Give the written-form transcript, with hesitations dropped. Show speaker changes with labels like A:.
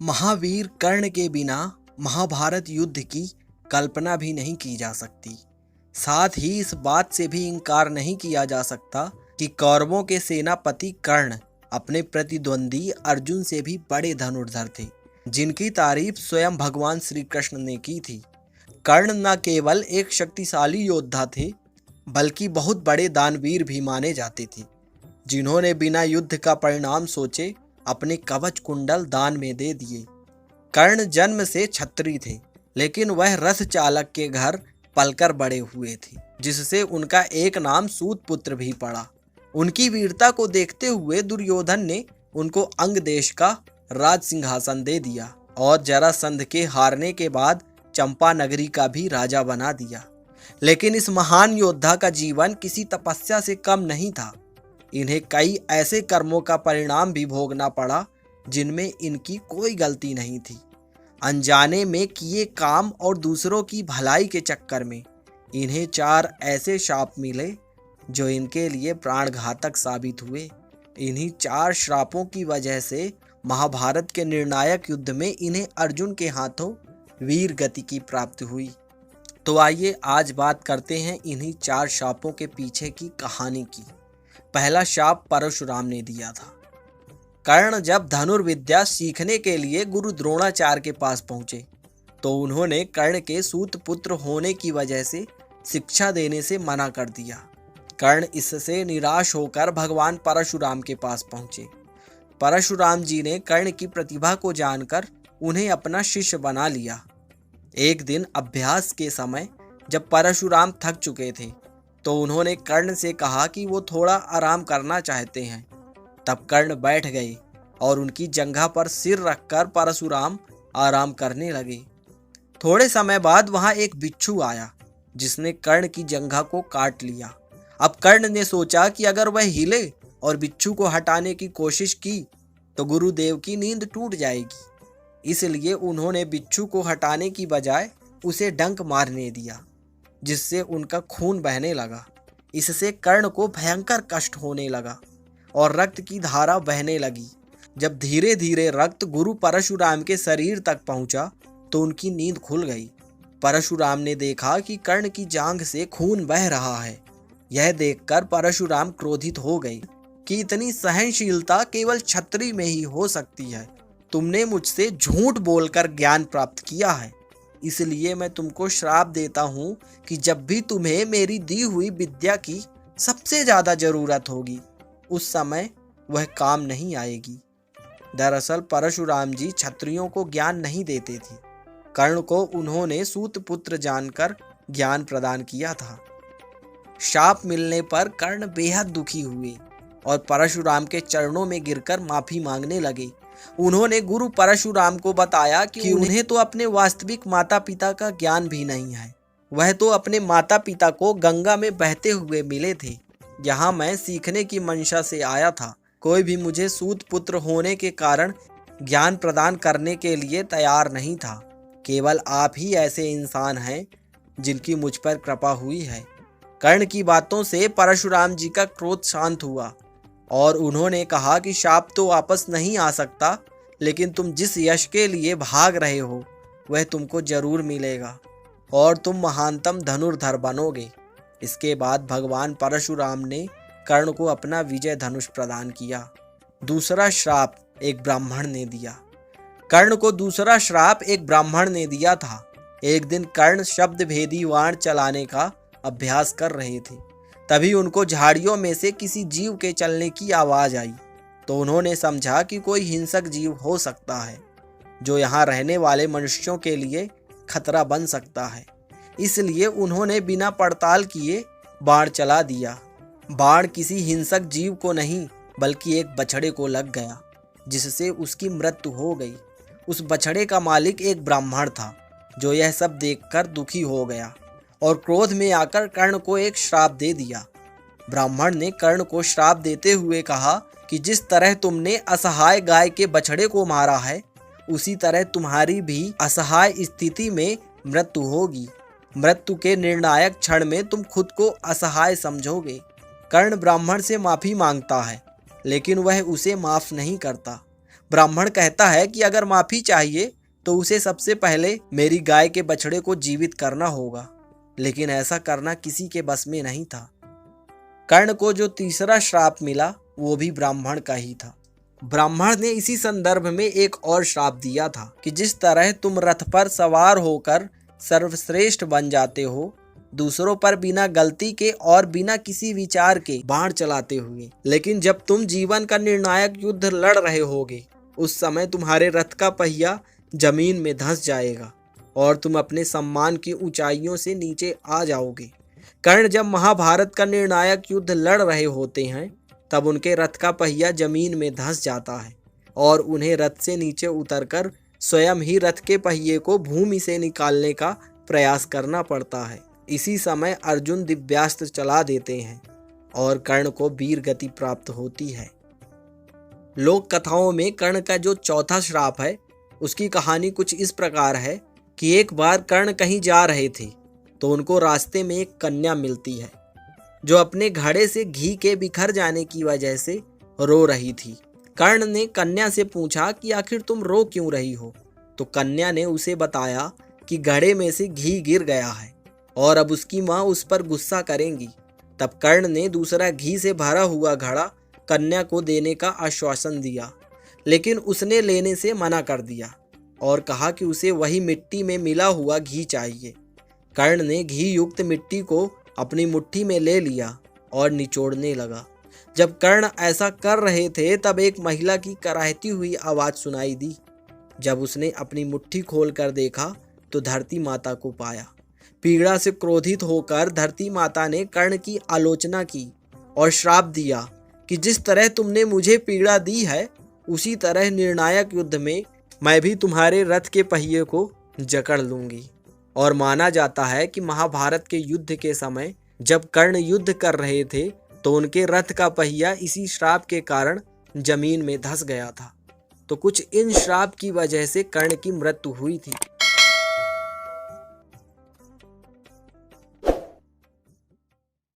A: महावीर कर्ण के बिना महाभारत युद्ध की कल्पना भी नहीं की जा सकती। साथ ही इस बात से भी इनकार नहीं किया जा सकता कि कौरवों के सेनापति कर्ण अपने प्रतिद्वंदी अर्जुन से भी बड़े धनुर्धर थे, जिनकी तारीफ स्वयं भगवान श्री कृष्ण ने की थी। कर्ण न केवल एक शक्तिशाली योद्धा थे, बल्कि बहुत बड़े दानवीर भी माने जाते थे, जिन्होंने बिना युद्ध का परिणाम सोचे अपने कवच कुंडल दान में दे दिए। कर्ण जन्म से क्षत्रिय थे, लेकिन वह रथ चालक के घर पलकर बड़े हुए थे, जिससे उनका एक नाम सूत पुत्र भी पड़ा। उनकी वीरता को देखते हुए दुर्योधन ने उनको अंग देश का राज सिंहासन दे दिया और जरासंध के हारने के बाद चंपा नगरी का भी राजा बना दिया। लेकिन इस महान योद्धा का जीवन किसी तपस्या से कम नहीं था। इन्हें कई ऐसे कर्मों का परिणाम भी भोगना पड़ा जिनमें इनकी कोई गलती नहीं थी। अनजाने में किए काम और दूसरों की भलाई के चक्कर में इन्हें 4 ऐसे शाप मिले जो इनके लिए प्राणघातक साबित हुए। इन्हीं 4 श्रापों की वजह से महाभारत के निर्णायक युद्ध में इन्हें अर्जुन के हाथों वीर गति की प्राप्ति हुई। तो आइए आज बात करते हैं इन्हीं 4 शापों के पीछे की कहानी की। पहला शाप परशुराम ने दिया था। कर्ण जब धनुर्विद्या सीखने के लिए गुरु द्रोणाचार्य के पास पहुंचे, तो उन्होंने कर्ण के सूत पुत्र होने की वजह से शिक्षा देने से मना कर दिया। कर्ण इससे निराश होकर भगवान परशुराम के पास पहुंचे। परशुराम जी ने कर्ण की प्रतिभा को जानकर उन्हें अपना शिष्य बना लिया। एक दिन अभ्यास के समय जब परशुराम थक चुके थे, तो उन्होंने कर्ण से कहा कि वो थोड़ा आराम करना चाहते हैं। तब कर्ण बैठ गए और उनकी जंघा पर सिर रखकर परशुराम आराम करने लगे। थोड़े समय बाद वहां एक बिच्छू आया, जिसने कर्ण की जंघा को काट लिया। अब कर्ण ने सोचा कि अगर वह हिले और बिच्छू को हटाने की कोशिश की तो गुरुदेव की नींद टूट जाएगी। इसलिए उन्होंने बिच्छू को हटाने की बजाय उसे डंक मारने दिया, जिससे उनका खून बहने लगा। इससे कर्ण को भयंकर कष्ट होने लगा और रक्त की धारा बहने लगी। जब धीरे धीरे रक्त गुरु परशुराम के शरीर तक पहुंचा, तो उनकी नींद खुल गई। परशुराम ने देखा कि कर्ण की जांघ से खून बह रहा है। यह देखकर परशुराम क्रोधित हो गए कि इतनी सहनशीलता केवल क्षत्रिय में ही हो सकती है। तुमने मुझसे झूठ बोलकर ज्ञान प्राप्त किया है, इसलिए मैं तुमको श्राप देता हूँ कि जब भी तुम्हें मेरी दी हुई विद्या की सबसे ज्यादा जरूरत होगी, उस समय वह काम नहीं आएगी। दरअसल परशुराम जी क्षत्रियों को ज्ञान नहीं देते थे। कर्ण को उन्होंने सूत पुत्र जानकर ज्ञान प्रदान किया था। शाप मिलने पर कर्ण बेहद दुखी हुए और परशुराम के चरणों में गिरकर माफी मांगने लगे। उन्होंने गुरु परशुराम को बताया कि उन्हें तो अपने वास्तविक माता पिता का ज्ञान भी नहीं है। वह तो अपने माता पिता को गंगा में बहते हुए मिले थे। यहाँ मैं सीखने की मंशा से आया था। कोई भी मुझे सूत पुत्र होने के कारण ज्ञान प्रदान करने के लिए तैयार नहीं था। केवल आप ही ऐसे इंसान हैं जिनकी मुझ पर कृपा हुई है। कर्ण की बातों से परशुराम जी का क्रोध शांत हुआ और उन्होंने कहा कि शाप तो वापस नहीं आ सकता, लेकिन तुम जिस यश के लिए भाग रहे हो वह तुमको जरूर मिलेगा और तुम महानतम धनुर्धर बनोगे। इसके बाद भगवान परशुराम ने कर्ण को अपना विजय धनुष प्रदान किया। दूसरा श्राप एक ब्राह्मण ने दिया। कर्ण को दूसरा श्राप एक ब्राह्मण ने दिया था। एक दिन कर्ण शब्द भेदी वाण चलाने का अभ्यास कर रहे थे। तभी उनको झाड़ियों में से किसी जीव के चलने की आवाज आई, तो उन्होंने समझा कि कोई हिंसक जीव हो सकता है जो यहाँ रहने वाले मनुष्यों के लिए खतरा बन सकता है। इसलिए उन्होंने बिना पड़ताल किए बाण चला दिया। बाण किसी हिंसक जीव को नहीं, बल्कि एक बछड़े को लग गया, जिससे उसकी मृत्यु हो गई। उस बछड़े का मालिक एक ब्राह्मण था, जो यह सब देखकर दुखी हो गया और क्रोध में आकर कर्ण को एक श्राप दे दिया। ब्राह्मण ने कर्ण को श्राप देते हुए कहा कि जिस तरह तुमने असहाय गाय के बछड़े को मारा है, उसी तरह तुम्हारी भी असहाय स्थिति में मृत्यु होगी। मृत्यु के निर्णायक क्षण में तुम खुद को असहाय समझोगे। कर्ण ब्राह्मण से माफी मांगता है, लेकिन वह उसे माफ नहीं करता। ब्राह्मण कहता है कि अगर माफी चाहिए तो उसे सबसे पहले मेरी गाय के बछड़े को जीवित करना होगा, लेकिन ऐसा करना किसी के बस में नहीं था। कर्ण को जो तीसरा श्राप मिला वो भी ब्राह्मण का ही था। ब्राह्मण ने इसी संदर्भ में एक और श्राप दिया था कि जिस तरह तुम रथ पर सवार होकर सर्वश्रेष्ठ बन जाते हो, दूसरों पर बिना गलती के और बिना किसी विचार के बाण चलाते हुए, लेकिन जब तुम जीवन का निर्णायक युद्ध लड़ रहे होगे उस समय तुम्हारे रथ का पहिया जमीन में धंस जाएगा और तुम अपने सम्मान की ऊंचाइयों से नीचे आ जाओगे। कर्ण जब महाभारत का निर्णायक युद्ध लड़ रहे होते हैं तब उनके रथ का पहिया जमीन में धंस जाता है और उन्हें रथ से नीचे उतरकर स्वयं ही रथ के पहिए को भूमि से निकालने का प्रयास करना पड़ता है। इसी समय अर्जुन दिव्यास्त्र चला देते हैं और कर्ण को वीर गति प्राप्त होती है। लोक कथाओं में कर्ण का जो चौथा श्राप है उसकी कहानी कुछ इस प्रकार है कि एक बार कर्ण कहीं जा रहे थे तो उनको रास्ते में एक कन्या मिलती है जो अपने घड़े से घी के बिखर जाने की वजह से रो रही थी। कर्ण ने कन्या से पूछा कि आखिर तुम रो क्यों रही हो, तो कन्या ने उसे बताया कि घड़े में से घी गिर गया है और अब उसकी माँ उस पर गुस्सा करेंगी। तब कर्ण ने दूसरा घी से भरा हुआ घड़ा कन्या को देने का आश्वासन दिया, लेकिन उसने लेने से मना कर दिया और कहा कि उसे वही मिट्टी में मिला हुआ घी चाहिए। कर्ण ने घी युक्त मिट्टी को अपनी मुट्ठी में ले लिया और निचोड़ने लगा। जब कर्ण ऐसा कर रहे थे तब एक महिला की कराहती हुई आवाज़ सुनाई दी। जब उसने अपनी मुट्ठी खोल कर देखा तो धरती माता को पाया। पीड़ा से क्रोधित होकर धरती माता ने कर्ण की आलोचना की और श्राप दिया कि जिस तरह तुमने मुझे पीड़ा दी है उसी तरह निर्णायक युद्ध में मैं भी तुम्हारे रथ के पहिए को जकड़ लूंगी। और माना जाता है कि महाभारत के युद्ध के समय जब कर्ण युद्ध कर रहे थे तो उनके रथ का पहिया इसी श्राप के कारण जमीन में धंस गया था। तो कुछ इन श्राप की वजह से कर्ण की मृत्यु हुई थी।